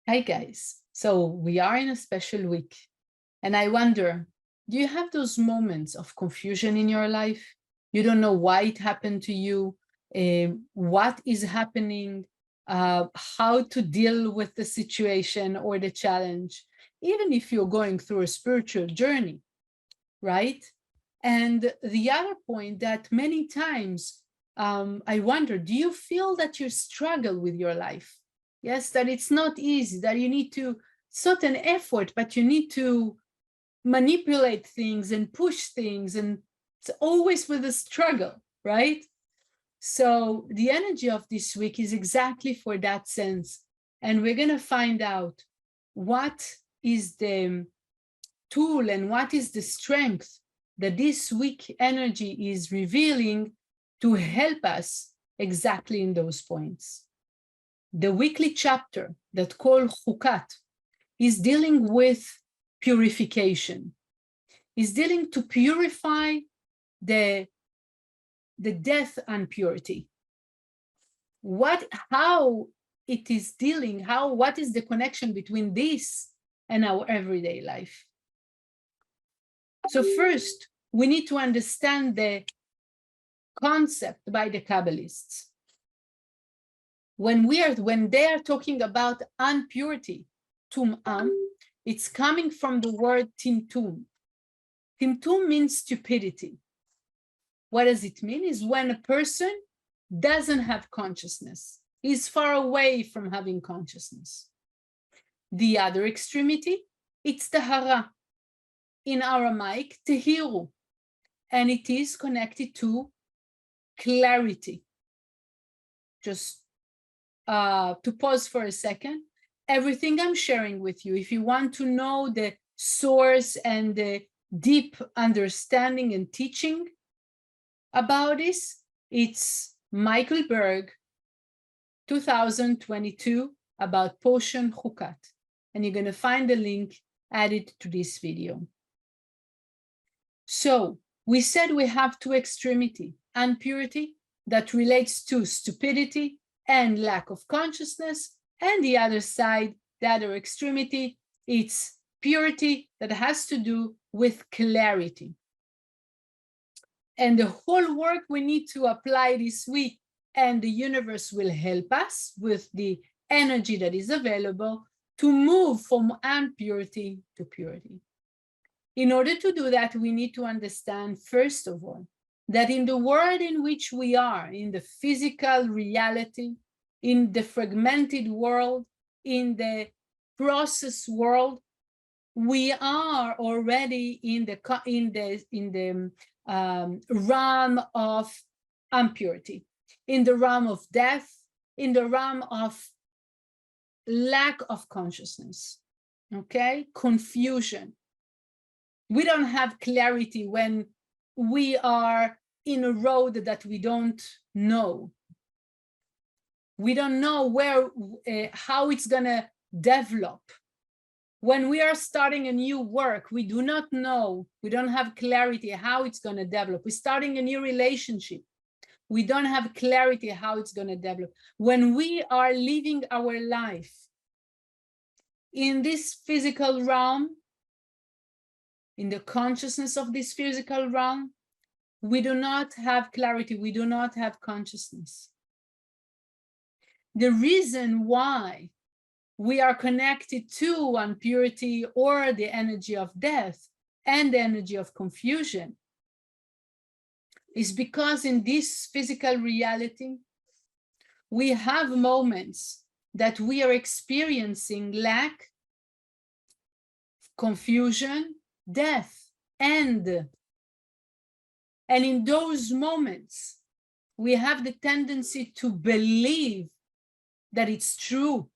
Hi guys. So we are in a special week, and I wonder, do you have those moments of confusion in your life? You don't know why it happened to you, what is happening, how to deal with the situation or the challenge, even if you're going through a spiritual journey, right? And the other point that many times I wonder, do you feel that you struggle with your life? Yes, that it's not easy, that you need to, it's not an effort, but you need to manipulate things and push things, and it's always with a struggle, right? So the energy of this week is exactly for that sense. And we're going to find out what is the tool and what is the strength that this week energy is revealing to help us exactly in those points. The weekly chapter that called Chukat is dealing with purification, is dealing to purify the death and purity. How it is dealing, what is the connection between this and our everyday life? So first, we need to understand the concept by the Kabbalists. When they are talking about impurity, tum'am, it's coming from the word timtum. Timtum means stupidity. What does it mean? Is when a person doesn't have consciousness, is far away from having consciousness. The other extremity, it's tahara. In Aramaic, tehiru, and it is connected to clarity. Just to pause for a second, everything I'm sharing with you, if you want to know the source and the deep understanding and teaching about this, it's Michael Berg, 2022, about potion Chukat. And you're going to find the link added to this video. So we said we have two extremity, impurity that relates to stupidity and lack of consciousness, and the other side, the other extremity, it's purity that has to do with clarity. And the whole work we need to apply this week, and the universe will help us with the energy that is available to move from impurity to purity. In order to do that, we need to understand, first of all, that in the world in which we are, in the physical reality, in the fragmented world, in the process world, we are already in the realm of impurity, in the realm of death, in the realm of lack of consciousness, okay? Confusion. We don't have clarity when we are in a road that we don't know. We don't know how it's gonna develop. When we are starting a new work, we do not know, we don't have clarity how it's gonna develop. We're starting a new relationship. We don't have clarity how it's gonna develop. When we are living our life in this physical realm, in the consciousness of this physical realm, we do not have clarity, we do not have consciousness. The reason why we are connected to impurity or the energy of death and the energy of confusion is because in this physical reality, we have moments that we are experiencing lack, confusion, death, and in those moments, we have the tendency to believe that it's true.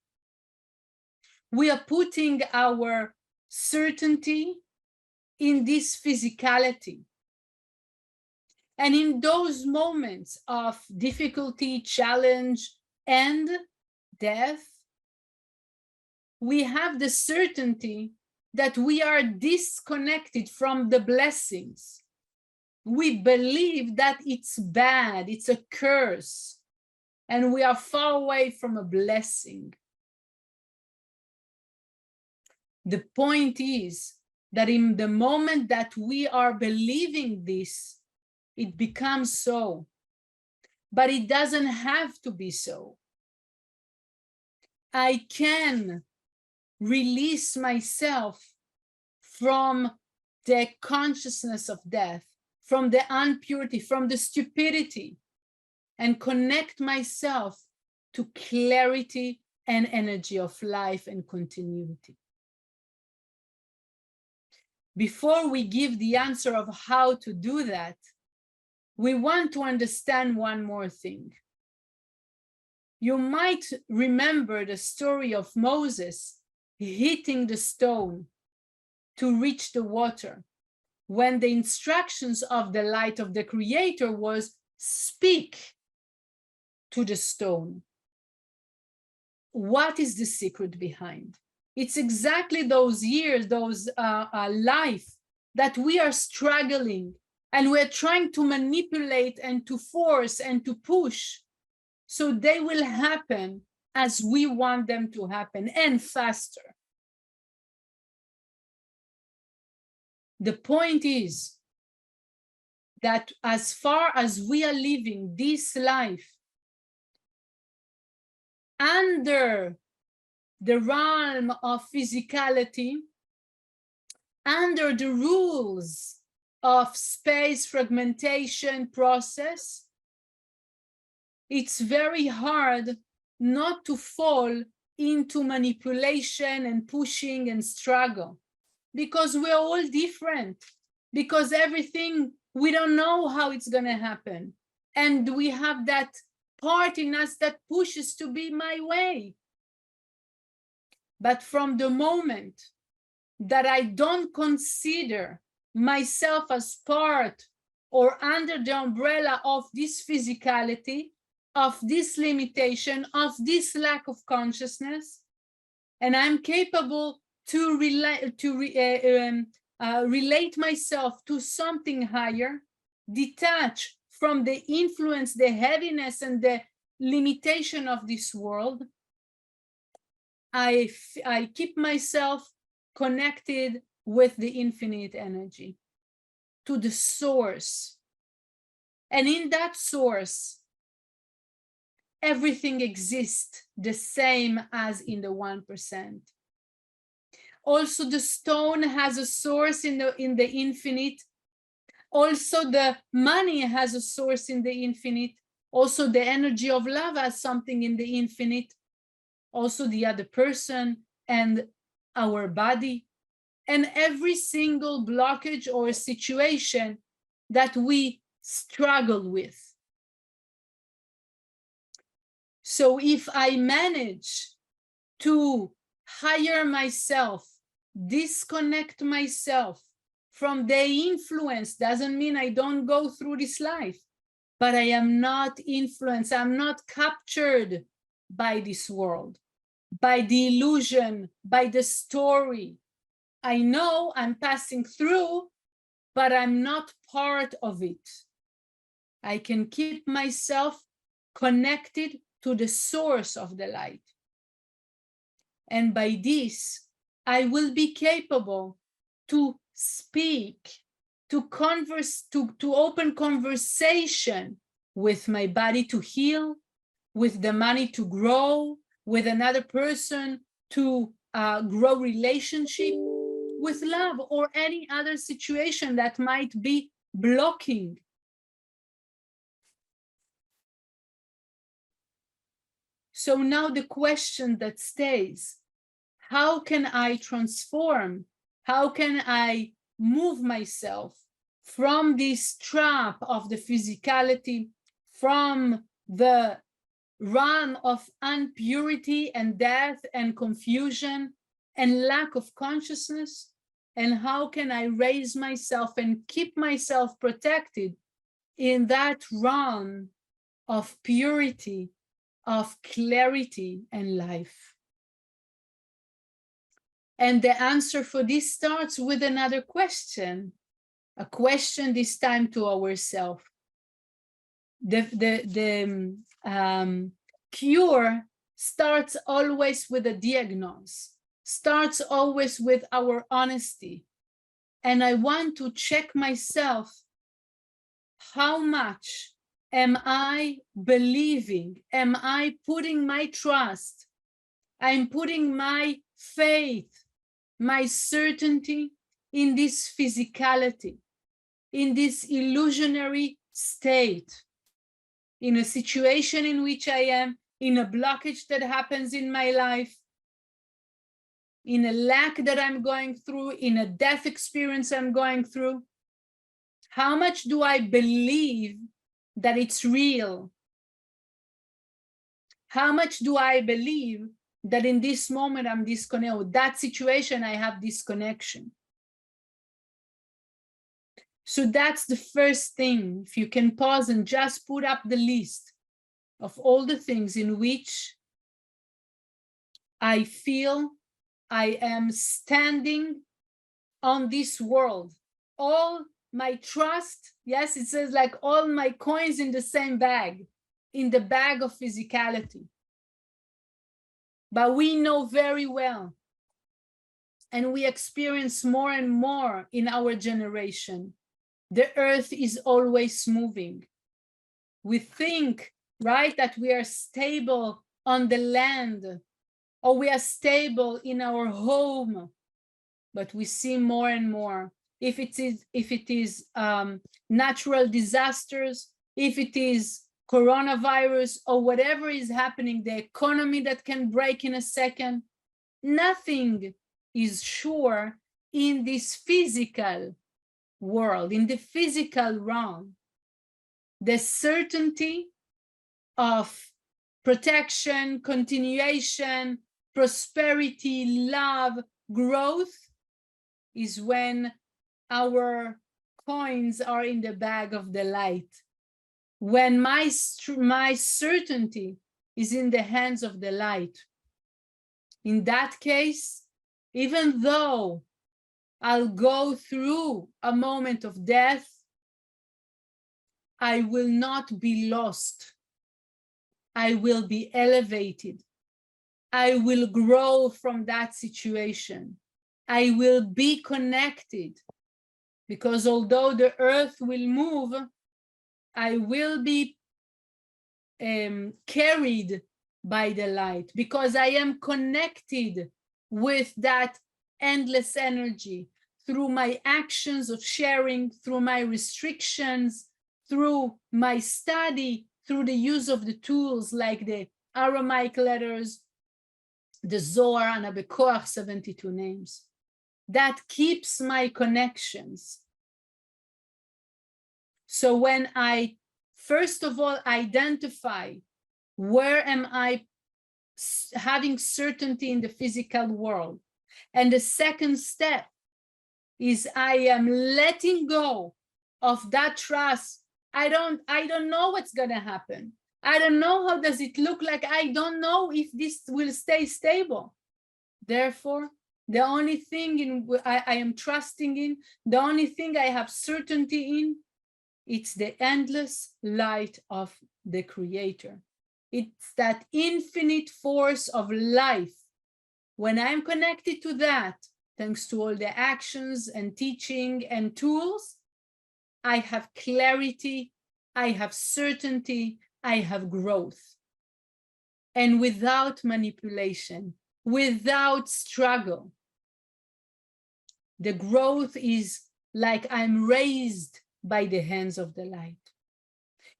We are putting our certainty in this physicality. And in those moments of difficulty, challenge, and death, we have the certainty that we are disconnected from the blessings. We believe that it's bad, it's a curse, and we are far away from a blessing. The point is that in the moment that we are believing this, it becomes so. But it doesn't have to be so. I can release myself from the consciousness of death, from the impurity, from the stupidity, and connect myself to clarity and energy of life and continuity. Before we give the answer of how to do that, we want to understand one more thing. You might remember the story of Moses hitting the stone to reach the water, when the instructions of the light of the Creator was speak to the stone. What is the secret behind? It's exactly those years, those life that we are struggling and we're trying to manipulate and to force and to push, so they will happen as we want them to happen and faster. The point is that as far as we are living this life under the realm of physicality, under the rules of space fragmentation process, it's very hard not to fall into manipulation and pushing and struggle, because we're all different, because everything, we don't know how it's going to happen. And we have that part in us that pushes to be my way. But from the moment that I don't consider myself as part or under the umbrella of this physicality, of this limitation, of this lack of consciousness, and I'm capable to relate myself to something higher, detach from the influence, the heaviness, and the limitation of this world, I keep myself connected with the infinite energy, to the source. And in that source, everything exists the same as in the 1%. Also, the stone has a source in the infinite. Also, the money has a source in the infinite. Also, the energy of love has something in the infinite. Also, the other person and our body. And every single blockage or situation that we struggle with. So if I manage to hire myself, disconnect myself from the influence, doesn't mean I don't go through this life, but I am not influenced, I'm not captured by this world, by the illusion, by the story. I know I'm passing through, but I'm not part of it. I can keep myself connected to the source of the light. And by this, I will be capable to speak, to converse, to open conversation with my body to heal, with the money to grow, with another person to grow relationship, with love, or any other situation that might be blocking. So now the question that stays, how can I transform? How can I move myself from this trap of the physicality, from the realm of impurity and death and confusion and lack of consciousness? And how can I raise myself and keep myself protected in that realm of purity, of clarity and life? And the answer for this starts with another question, a question this time to ourselves. The cure starts always with a diagnosis. starts always with our honesty. And I want to check myself, how much am I believing? Am I putting my trust? I'm putting my faith, my certainty in this physicality, in this illusionary state, in a situation in which I am, in a blockage that happens in my life, in a lack that I'm going through, in a death experience I'm going through. How much do I believe that it's real? How much do I believe that in this moment I'm disconnected? With that situation, I have disconnection. So that's the first thing. If you can pause and just put up the list of all the things in which I feel I am standing on this world. All my trust, yes, it says like all my coins in the same bag, in the bag of physicality. But we know very well, and we experience more and more in our generation, the earth is always moving. We think, right, that we are stable on the land, or we are stable in our home, but we see more and more. If it is natural disasters, if it is coronavirus or whatever is happening, the economy that can break in a second, nothing is sure in this physical world, in the physical realm. The certainty of protection, continuation, prosperity, love, growth is when our coins are in the bag of the light. When my certainty is in the hands of the light. In that case, even though I'll go through a moment of death, I will not be lost. I will be elevated. I will grow from that situation. I will be connected, because although the earth will move, I will be carried by the light, because I am connected with that endless energy through my actions of sharing, through my restrictions, through my study, through the use of the tools like the Aramaic letters, the Zohar, and Abekoach 72 names. That keeps my connections. So when I, first of all, identify where am I having certainty in the physical world, and the second step is I am letting go of that trust. I don't know what's gonna happen. I don't know how does it look like. I don't know if this will stay stable. Therefore, the only thing I am trusting in, the only thing I have certainty in, it's the endless light of the Creator. It's that infinite force of life. When I'm connected to that, thanks to all the actions and teaching and tools, I have clarity, I have certainty, I have growth. And without manipulation, without struggle, the growth is like I'm raised by the hands of the light.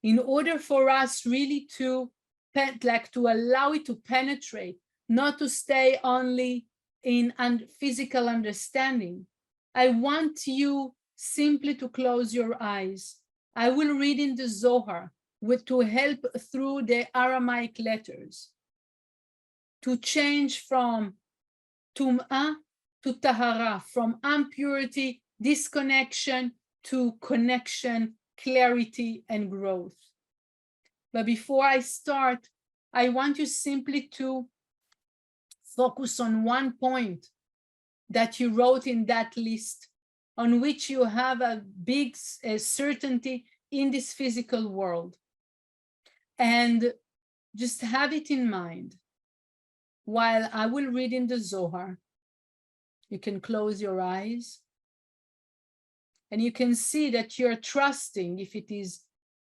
In order for us really to allow it to penetrate, not to stay only in physical understanding, I want you simply to close your eyes. I will read in the Zohar to help through the Aramaic letters to change from tum'ah to tahara, from impurity, disconnection, to connection, clarity, and growth. But before I start, I want you simply to focus on one point that you wrote in that list, on which you have a big certainty in this physical world. And just have it in mind while I will read in the Zohar. You can close your eyes and you can see that you're trusting if it is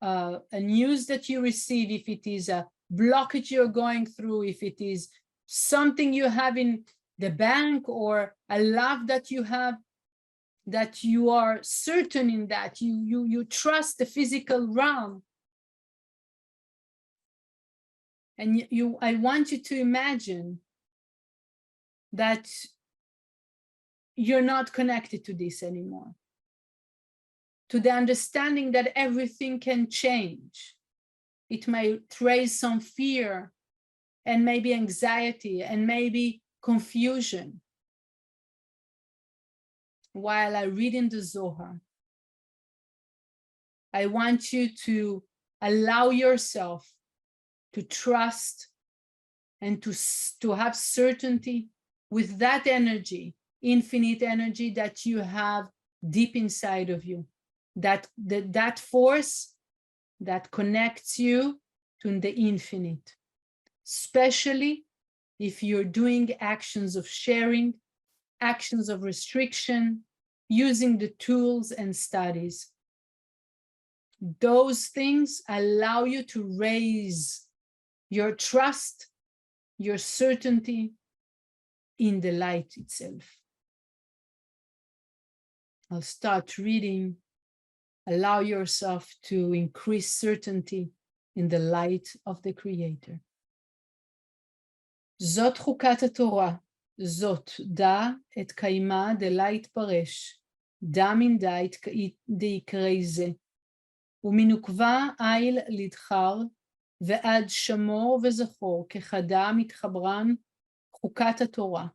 a news that you receive, if it is a blockage you're going through, if it is something you have in the bank or a love that you have, that you are certain in that, you trust the physical realm. And I want you to imagine that you're not connected to this anymore, to the understanding that everything can change. It may raise some fear and maybe anxiety and maybe confusion. While I read in the Zohar, I want you to allow yourself to trust and to have certainty with that energy, infinite energy that you have deep inside of you, that force that connects you to the infinite, especially if you're doing actions of sharing, actions of restriction, using the tools and studies. Those things allow you to raise your trust, your certainty in the light itself. I'll start reading. Allow yourself to increase certainty in the light of the Creator. Zot chukat haTorah, zot da et kaima della itparesh, da min da יקרא זה, ומנוקבה איל לדחר, ועד שמור וזכור, כחדה מתחברן חוקת התורה.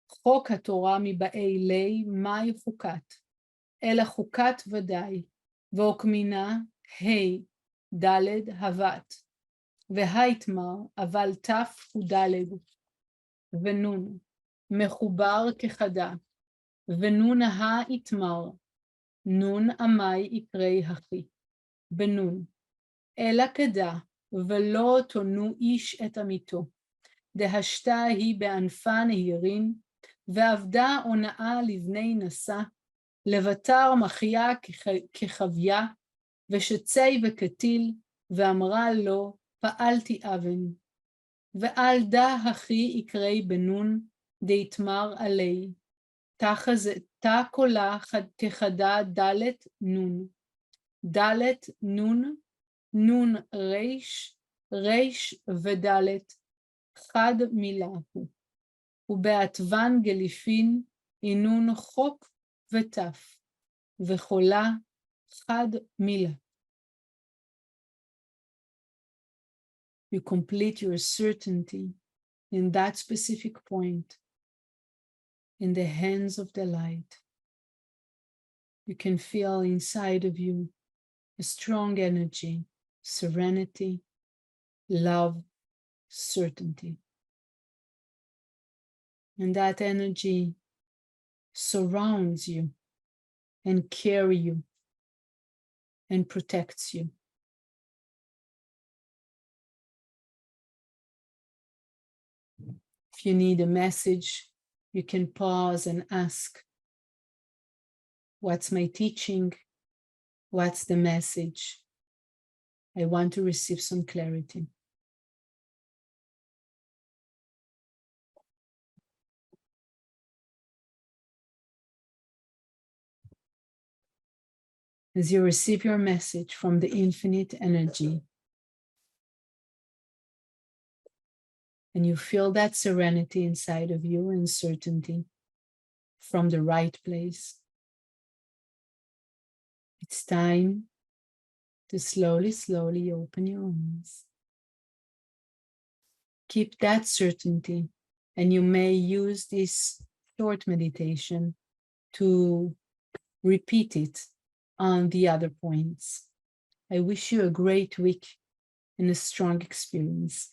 חוק התורה מבאי לי, מהי חוקת? אלא חוקת ודאי, ועוקמינה, ה' ד' הבת, והיתמר, אבל ת' הוא ד', ונון, מחובר כחדה, ונון היתמר, נון עמי יקרא הכי, בנון, אלא כדה, ולא תונו איש את עמיתו, דהשתה היא בענפה נהירין, ועבדה הונאה לבני נשא, לבטר מחיה כחוויה, ושצי וקטיל, ואמרה לו, פעלתי אבן, ועל דה הכי יקרי בנון, דהתמר עלי, תא קולה כחדה דלת נון, דלת נון, נון ריש, ריש ודלת, חד מילה הוא, ובעטבן גליפין, אינון חוק ותף, וחולה חד מילה. You complete your certainty in that specific point, in the hands of the light. You can feel inside of you a strong energy, serenity, love, certainty. And that energy surrounds you and carries you and protects you. If you need a message, you can pause and ask, what's my teaching? What's the message? I want to receive some clarity. As you receive your message from the infinite energy, and you feel that serenity inside of you and certainty from the right place, it's time to slowly, slowly open your eyes. Keep that certainty, and you may use this short meditation to repeat it on the other points. I wish you a great week and a strong experience.